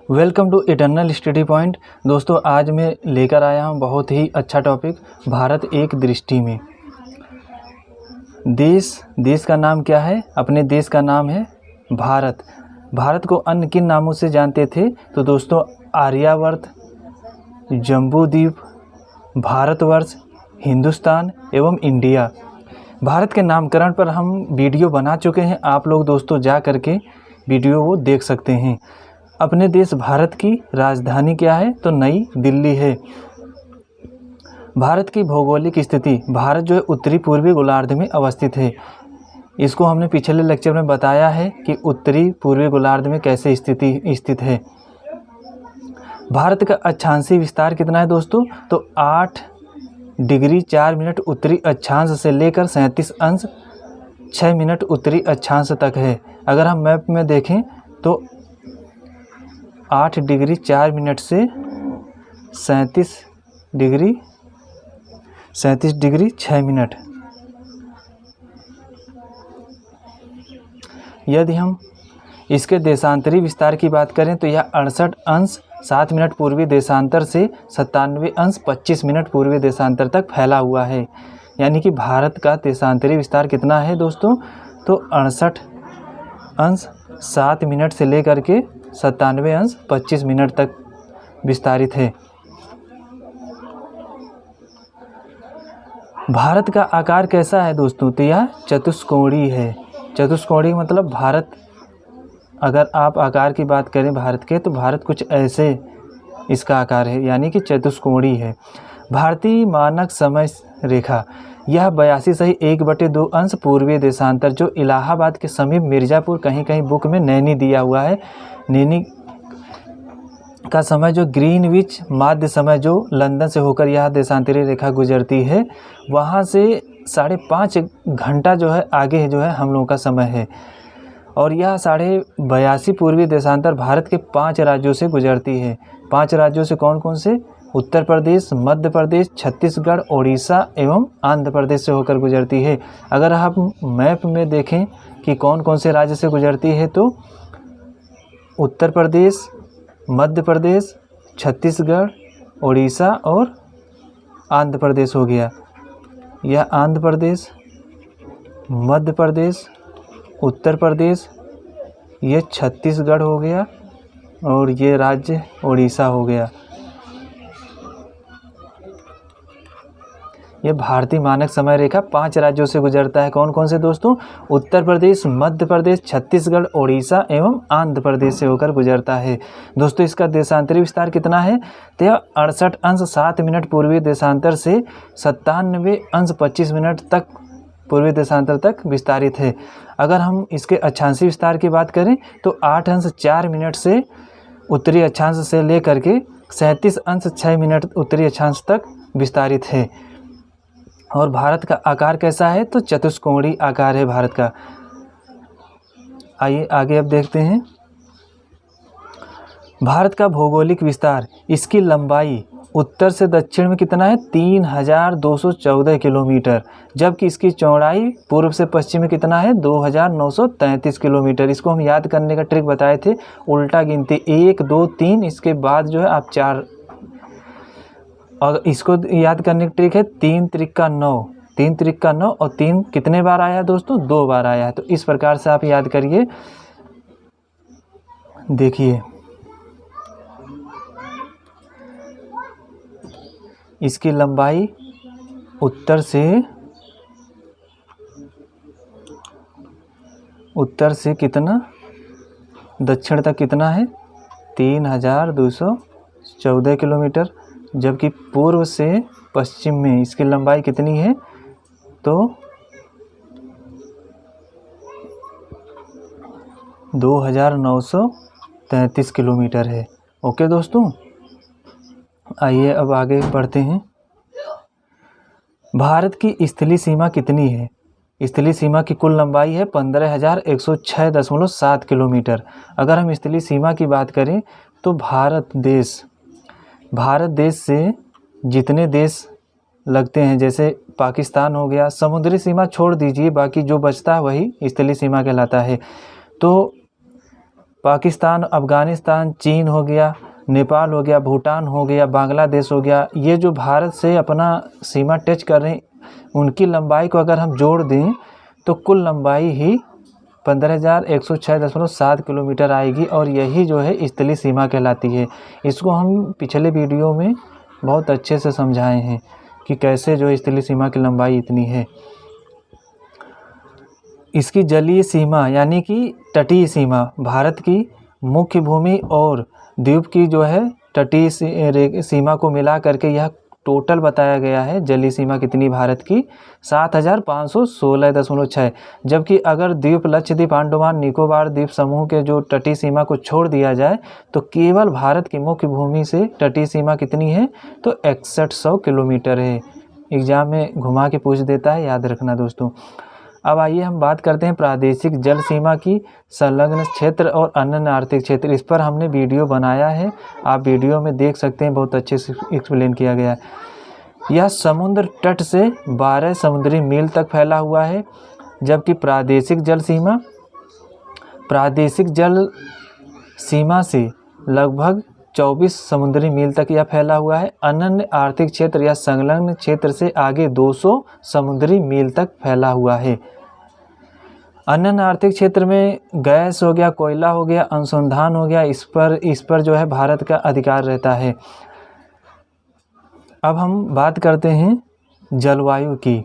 Welcome to eternal study point. दोस्तों, आज मैं लेकर आया हूँ बहुत ही अच्छा टॉपिक, भारत एक दृष्टि में। देश का नाम क्या है? अपने देश का नाम है भारत। भारत को अन्य किन नामों से जानते थे? तो दोस्तों, आर्यावर्त, जम्बूद्वीप, भारतवर्ष, हिंदुस्तान एवं इंडिया। भारत के नामकरण पर हम वीडियो बना चुके हैं, आप लोग दोस्तों जा करके वीडियो वो देख सकते हैं। अपने देश भारत की राजधानी क्या है? तो नई दिल्ली है। भारत की भौगोलिक स्थिति, भारत जो है उत्तरी पूर्वी गोलार्ध में अवस्थित है। इसको हमने पिछले लेक्चर में बताया है कि उत्तरी पूर्वी गोलार्ध में कैसे स्थित है। भारत का अक्षांशीय विस्तार कितना है दोस्तों? तो 8 डिग्री 4 मिनट उत्तरी अक्षांश से लेकर 37 अंश 6 मिनट उत्तरी अक्षांश तक है। अगर हम मैप में देखें तो 8 डिग्री 4 मिनट से 37 डिग्री 6 मिनट। यदि हम इसके देशांतरी विस्तार की बात करें तो यह 68 अंश 7 मिनट पूर्वी देशांतर से 97 अंश 25 मिनट पूर्वी देशांतर तक फैला हुआ है। यानी कि भारत का देशांतरी विस्तार कितना है दोस्तों? तो 68 अंश 7 मिनट से लेकर के 97 अंश 25 मिनट तक विस्तारित है। भारत का आकार कैसा है दोस्तों? तो यह चतुष्कोणीय है। चतुष्कोणीय मतलब भारत, अगर आप आकार की बात करें भारत के, तो भारत कुछ ऐसे इसका आकार है, यानी कि चतुष्कोणीय है। भारतीय मानक समय रेखा, यह 82.1/2 अंश पूर्वी देशांतर, जो इलाहाबाद के समीप मिर्ज़ापुर, कहीं कहीं बुक में नैनी दिया हुआ है। नैनी का समय जो ग्रीनविच माध्य समय, जो लंदन से होकर यह देशांतरी रेखा गुजरती है, वहाँ से 5.5 घंटा जो है आगे जो है हम लोगों का समय है। और यह 82.5 पूर्वी देशांतर भारत के 5 राज्यों से गुजरती है। 5 राज्यों से कौन कौन से? उत्तर प्रदेश, मध्य प्रदेश, छत्तीसगढ़, उड़ीसा एवं आंध्र प्रदेश से होकर गुजरती है। अगर आप मैप में देखें कि कौन कौन से राज्य से गुजरती है, तो उत्तर प्रदेश, मध्य प्रदेश, छत्तीसगढ़, उड़ीसा और आंध्र प्रदेश हो गया। यह आंध्र प्रदेश, मध्य प्रदेश, उत्तर प्रदेश, ये छत्तीसगढ़ हो गया और ये राज्य उड़ीसा हो गया। यह भारतीय मानक समय रेखा 5 राज्यों से गुजरता है। कौन कौन से दोस्तों? उत्तर प्रदेश, मध्य प्रदेश, छत्तीसगढ़, उड़ीसा एवं आंध्र प्रदेश से होकर गुजरता है। दोस्तों, इसका देशांतरी विस्तार कितना है? तो यह 68 अंश 7 मिनट पूर्वी देशांतर से 97 अंश 25 मिनट तक पूर्वी देशांतर तक विस्तारित है। अगर हम इसके अक्षांशीय विस्तार की बात करें तो 8 अंश 4 मिनट से उत्तरी अक्षांश से लेकर के 37 अंश 6 मिनट उत्तरी अक्षांश तक विस्तारित है। और भारत का आकार कैसा है? तो चतुष्कोणीय आकार है भारत का। आइए आगे अब देखते हैं भारत का भौगोलिक विस्तार। इसकी लंबाई उत्तर से दक्षिण में कितना है? 3214 किलोमीटर, जबकि इसकी चौड़ाई पूर्व से पश्चिम में कितना है? 2933 किलोमीटर। इसको हम याद करने का ट्रिक बताए थे, उल्टा गिनती 1 2 3, इसके बाद जो है आप 4। और इसको याद करने की ट्रिक है 3 त्रिका 9, 3 त्रिका 9 और 3 कितने बार आया है दोस्तों? 2 बार आया है। तो इस प्रकार से आप याद करिए। देखिए, इसकी लंबाई उत्तर से कितना दक्षिण तक कितना है? 3214 किलोमीटर, जबकि पूर्व से पश्चिम में इसकी लंबाई कितनी है? तो 2933 किलोमीटर है। ओके दोस्तों, आइए अब आगे बढ़ते हैं। भारत की स्थलीय सीमा कितनी है? स्थलीय सीमा की कुल लंबाई है 15,106.7 किलोमीटर। अगर हम स्थलीय सीमा की बात करें तो भारत देश से जितने देश लगते हैं, जैसे पाकिस्तान हो गया, समुद्री सीमा छोड़ दीजिए, बाकी जो बचता है वही स्थलीय सीमा कहलाता है। तो पाकिस्तान, अफ़गानिस्तान, चीन हो गया, नेपाल हो गया, भूटान हो गया, बांग्लादेश हो गया, ये जो भारत से अपना सीमा टच कर रहे हैं, उनकी लंबाई को अगर हम जोड़ दें तो कुल लंबाई ही 15,106.7 किलोमीटर आएगी और यही जो है स्थलीय सीमा कहलाती है। इसको हम पिछले वीडियो में बहुत अच्छे से समझाए हैं कि कैसे जो स्थलीय सीमा की लंबाई इतनी है। इसकी जलीय सीमा यानी कि तटीय सीमा, भारत की मुख्य भूमि और द्वीप की जो है तटीय सीमा को मिला करके यह टोटल बताया गया है। जलीय सीमा कितनी भारत की 7,516.6, जबकि अगर द्वीप लक्षद्वीप, अंडमान निकोबार द्वीप समूह के जो तटीय सीमा को छोड़ दिया जाए तो केवल भारत की मुख्य भूमि से तटीय सीमा कितनी है तो 6100 किलोमीटर है। एग्जाम में घुमा के पूछ देता है, याद रखना दोस्तों। अब आइए हम बात करते हैं प्रादेशिक जल सीमा की, संलग्न क्षेत्र और अन्य आर्थिक क्षेत्र। इस पर हमने वीडियो बनाया है, आप वीडियो में देख सकते हैं, बहुत अच्छे से एक्सप्लेन किया गया है। यह समुद्र तट से 12 समुद्री मील तक फैला हुआ है, जबकि प्रादेशिक जल सीमा से लगभग 24 समुद्री मील तक यह फैला हुआ है। अनन्य आर्थिक क्षेत्र या संलग्न क्षेत्र से आगे 200 समुद्री मील तक फैला हुआ है। अनन्य आर्थिक क्षेत्र में गैस हो गया, कोयला हो गया, अनुसंधान हो गया, इस पर जो है भारत का अधिकार रहता है। अब हम बात करते हैं जलवायु की।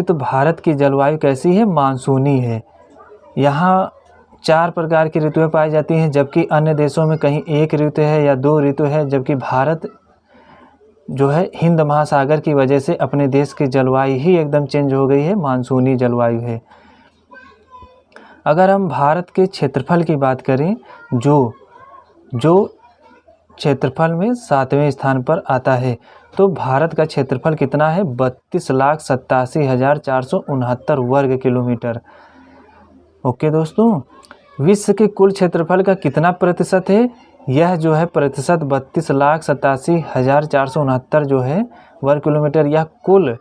तो भारत की जलवायु कैसी है? मानसूनी है। यहाँ 4 प्रकार की ऋतुएं पाई जाती हैं, जबकि अन्य देशों में कहीं 1 ऋतु है या 2 ऋतु है, जबकि भारत जो है हिंद महासागर की वजह से अपने देश की जलवायु ही एकदम चेंज हो गई है, मानसूनी जलवायु है। अगर हम भारत के क्षेत्रफल की बात करें, जो क्षेत्रफल में 7वें स्थान पर आता है, तो भारत का क्षेत्रफल कितना है? 32,87,469 वर्ग किलोमीटर। ओके दोस्तों, विश्व के कुल क्षेत्रफल का कितना प्रतिशत है? यह जो है प्रतिशत 32,87,469 जो है वर्ग किलोमीटर, यह कुल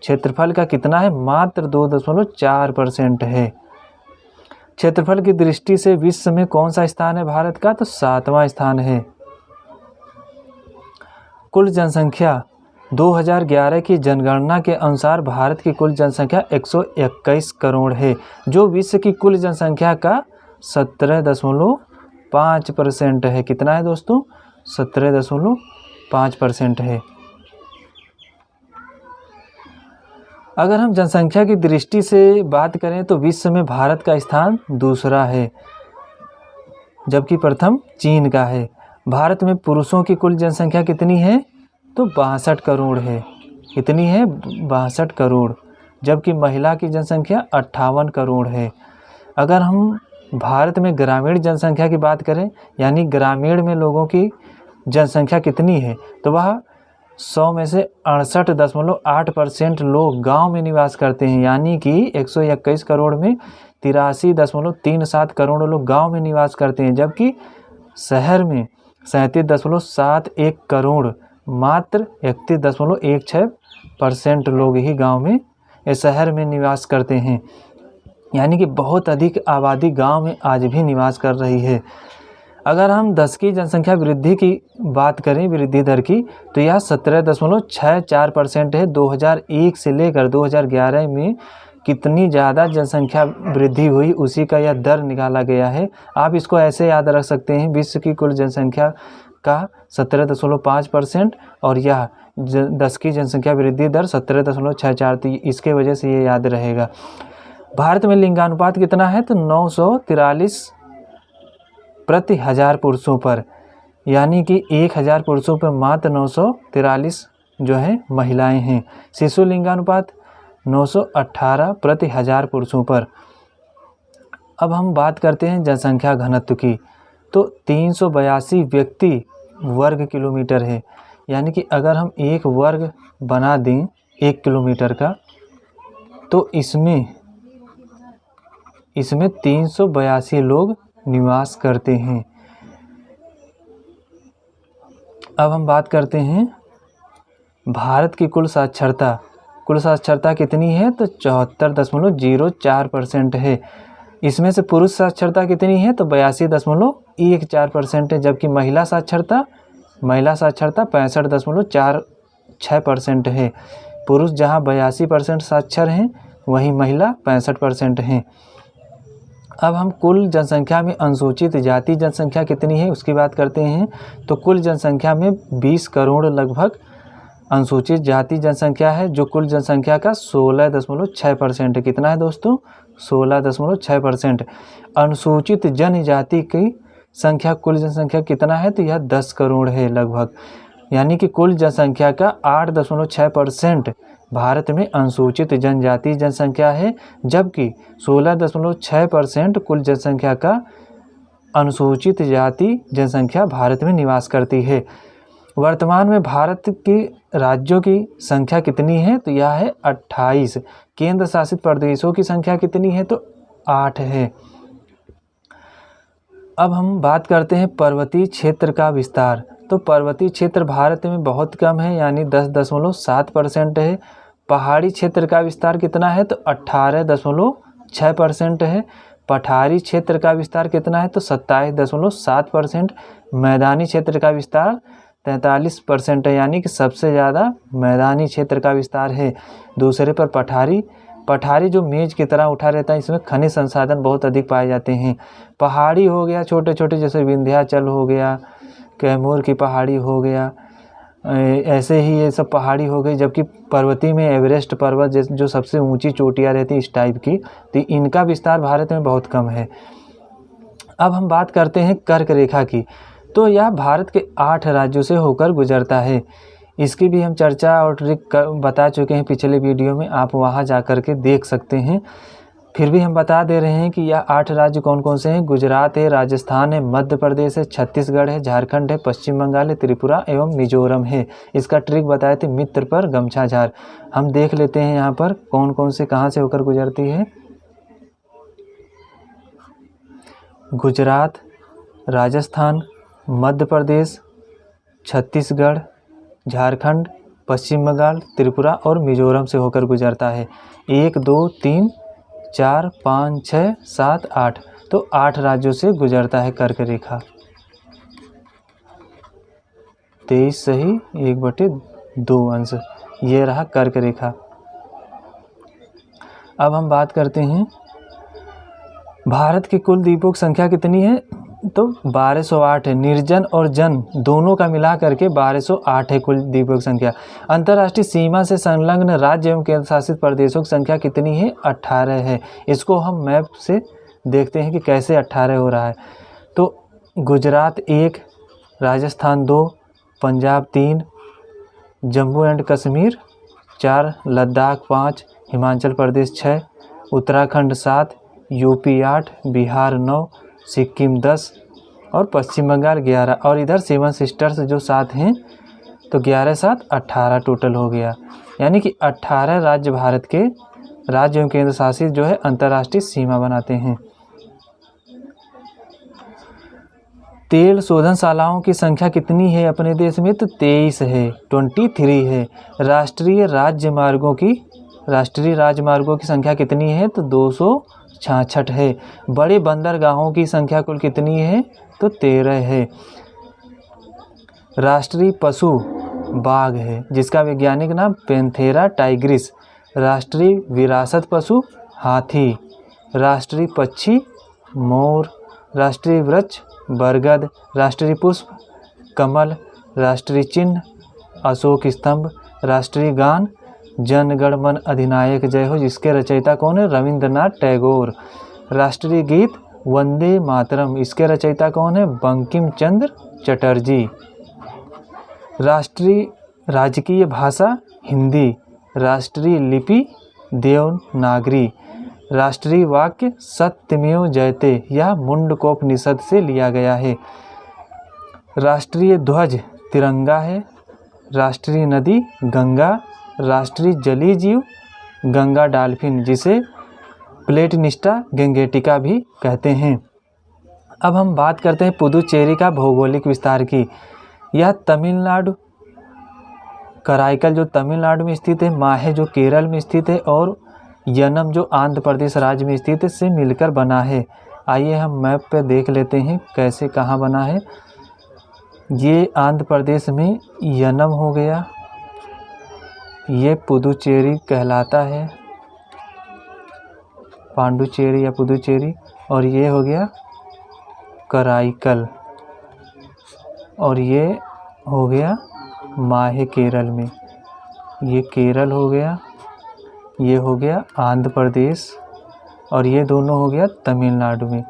क्षेत्रफल का कितना है? मात्र 2.4% है। क्षेत्रफल की दृष्टि से विश्व में कौन सा स्थान है भारत का? तो 7वां स्थान है। कुल जनसंख्या 2011 की जनगणना के अनुसार भारत की कुल जनसंख्या 121 करोड़ है, जो विश्व की कुल जनसंख्या का 17.5% है। कितना है दोस्तों? 17.5% है। अगर हम जनसंख्या की दृष्टि से बात करें तो विश्व में भारत का स्थान दूसरा है, जबकि प्रथम चीन का है। भारत में पुरुषों की कुल जनसंख्या कितनी है? तो 62 करोड़ है। कितनी है? 62 करोड़, जबकि महिला की जनसंख्या 58 करोड़ है। अगर हम भारत में ग्रामीण जनसंख्या की बात करें, यानी ग्रामीण में लोगों की जनसंख्या कितनी है, तो वह 100 में से 68.8% लोग गांव में निवास करते हैं, यानी कि 121 करोड़ में 83.37 करोड़ लोग गांव में निवास करते हैं, जबकि शहर में 37.71 करोड़, मात्र 31.16% लोग ही गांव में या शहर में निवास करते हैं। यानी कि बहुत अधिक आबादी गांव में आज भी निवास कर रही है। अगर हम 10 की जनसंख्या वृद्धि की बात करें, वृद्धि दर की, तो यह 17.64% है। 2001 से लेकर 2011 में कितनी ज़्यादा जनसंख्या वृद्धि हुई, उसी का यह दर निकाला गया है। आप इसको ऐसे याद रख सकते हैं, विश्व की कुल जनसंख्या का 17.5% और यह 10 की जनसंख्या वृद्धि दर 17.64, तो इसके वजह से ये याद रहेगा। भारत में लिंगानुपात कितना है? तो 943 प्रति 1000 पुरुषों पर, यानी कि 1000 पुरुषों पर मात्र 943 जो है महिलाएं हैं। शिशु लिंगानुपात 918 प्रति 1000 पुरुषों पर। अब हम बात करते हैं जनसंख्या घनत्व की, तो 382 व्यक्ति वर्ग किलोमीटर है। यानी कि अगर हम एक वर्ग बना दें 1 किलोमीटर का, तो इसमें 382 लोग निवास करते हैं। अब हम बात करते हैं भारत की कुल साक्षरता कुल साक्षरता कितनी है, तो 74.04% है। इसमें से पुरुष साक्षरता कितनी है, तो 82.14% है, जबकि महिला साक्षरता 65.46% है। पुरुष जहां 82% साक्षर हैं, वहीं महिला 65% हैं। अब हम कुल जनसंख्या में अनुसूचित जाति जनसंख्या कितनी है उसकी बात करते हैं। तो कुल जनसंख्या में 20 करोड़ लगभग अनुसूचित जाति जनसंख्या है, जो कुल जनसंख्या का 16.6% है। कितना है दोस्तों, 16.6%। अनुसूचित जनजाति की संख्या कुल जनसंख्या कितना है, तो यह 10 करोड़ है लगभग, यानी कि कुल जनसंख्या का 8.6% भारत में अनुसूचित जनजाति जनसंख्या है, जबकि 16.6% कुल जनसंख्या का अनुसूचित जाति जनसंख्या भारत में निवास करती है। वर्तमान में भारत के राज्यों की संख्या कितनी है, तो यह है 28। केंद्र शासित प्रदेशों की संख्या कितनी है, तो 8 है। अब हम बात करते हैं पर्वतीय क्षेत्र का विस्तार। तो पर्वतीय क्षेत्र भारत में बहुत कम है, यानी 10.7% है। पहाड़ी क्षेत्र का विस्तार कितना है, तो 18.6% है। पठारी क्षेत्र का विस्तार कितना है, तो 27.7%। मैदानी क्षेत्र का विस्तार 43% है, यानी कि सबसे ज़्यादा मैदानी क्षेत्र का विस्तार है। दूसरे पर पठारी जो मेज की तरह उठा रहता है, इसमें खनिज संसाधन बहुत अधिक पाए जाते हैं। पहाड़ी हो गया छोटे छोटे, जैसे विंध्याचल हो गया, कैमूर की पहाड़ी हो गया, ऐसे ही ये सब पहाड़ी हो गई। जबकि पर्वतीय में एवरेस्ट पर्वत जो सबसे ऊंची चोटियाँ रहती हैं इस टाइप की, तो इनका विस्तार भारत में बहुत कम है। अब हम बात करते हैं कर्क रेखा की। तो यह भारत के 8 राज्यों से होकर गुजरता है। इसकी भी हम चर्चा और ट्रिक बता चुके हैं पिछले वीडियो में, आप वहां जा कर के देख सकते हैं। फिर भी हम बता दे रहे हैं कि यह 8 राज्य कौन कौन से हैं। गुजरात है, राजस्थान है, मध्य प्रदेश है, छत्तीसगढ़ है, झारखंड है, पश्चिम बंगाल है, त्रिपुरा एवं मिजोरम है। इसका ट्रिक बताए थे, मित्र पर गमछा झार। हम देख लेते हैं यहाँ पर कौन कौन से कहाँ से होकर गुजरती है। गुजरात, राजस्थान, मध्य प्रदेश, छत्तीसगढ़, झारखंड, पश्चिम बंगाल, त्रिपुरा और मिजोरम से होकर गुजरता है। 1 2 3 4 5 6 7 8, तो 8 राज्यों से गुजरता है कर्क रेखा। 23 सही 1/2 अंश, ये रहा कर्क रेखा। अब हम बात करते हैं भारत की कुल द्वीपों की संख्या कितनी है, तो 1208 है। निर्जन और जन दोनों का मिला करके 1208 है कुल द्वीपों की संख्या। अंतर्राष्ट्रीय सीमा से संलग्न राज्य एवं केंद्र शासित प्रदेशों की संख्या कितनी है, 18 है। इसको हम मैप से देखते हैं कि कैसे 18 हो रहा है। तो गुजरात 1, राजस्थान 2, पंजाब 3, जम्मू एंड कश्मीर 4, लद्दाख 5, हिमाचल प्रदेश 6, उत्तराखंड 7, यूपी 8, बिहार 9, सिक्किम 10 और पश्चिम बंगाल 11। और इधर 7 सिस्टर्स जो 7 हैं, तो 11 7 18 टोटल हो गया। यानी कि 18 राज्य भारत के राज्य एवं केंद्र शासित जो है अंतर्राष्ट्रीय सीमा बनाते हैं। तेल शोधनशालाओं की संख्या कितनी है अपने देश में, तो 23 है, 23 है। राष्ट्रीय राजमार्गों की संख्या कितनी है, तो 266 है। बड़े बंदरगाहों की संख्या कुल कितनी है, तो 13 है। राष्ट्रीय पशु बाघ है, जिसका वैज्ञानिक नाम पैंथेरा टाइग्रिस। राष्ट्रीय विरासत पशु हाथी। राष्ट्रीय पक्षी मोर। राष्ट्रीय वृक्ष बरगद। राष्ट्रीय पुष्प कमल। राष्ट्रीय चिन्ह अशोक स्तंभ। राष्ट्रीय गान जन गण मन अधिनायक जय हो, जिसके रचयिता कौन है, रविंद्रनाथ टैगोर। राष्ट्रीय गीत वंदे मातरम, इसके रचयिता कौन है, बंकिम चंद्र चटर्जी। राष्ट्रीय राजकीय भाषा हिंदी। राष्ट्रीय लिपि देवनागरी। राष्ट्रीय वाक्य सत्यमेव जयते, यह मुंडकोपनिषद से लिया गया है। राष्ट्रीय ध्वज तिरंगा है। राष्ट्रीय नदी गंगा। राष्ट्रीय जलीय जीव गंगा डॉल्फिन, जिसे प्लेटनिस्टा गैंगेटिका भी कहते हैं। अब हम बात करते हैं पुदुचेरी का भौगोलिक विस्तार की। यह कराईकल जो तमिलनाडु में स्थित है, माहे जो केरल में स्थित है और यनम जो आंध्र प्रदेश राज्य में स्थित है से मिलकर बना है। आइए हम मैप पे देख लेते हैं कैसे कहाँ बना है। ये आंध्र प्रदेश में यनम हो गया, ये पुदुचेरी कहलाता है, पांडुचेरी या पुदुचेरी, और ये हो गया कराईकल, और ये हो गया माहे केरल में। ये केरल हो गया, ये हो गया आंध्र प्रदेश, और ये दोनों हो गया तमिलनाडु में।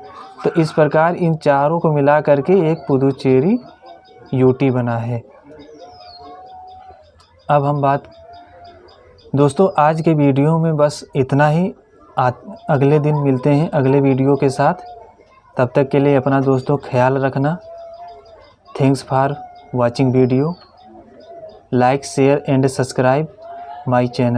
तो इस प्रकार इन चारों को मिला करके एक पुदुचेरी यूटी बना है। अब हम बात दोस्तों आज के वीडियो में बस इतना ही। अगले दिन मिलते हैं अगले वीडियो के साथ। तब तक के लिए अपना दोस्तों ख्याल रखना। Thanks for watching video. Like share and subscribe my channel.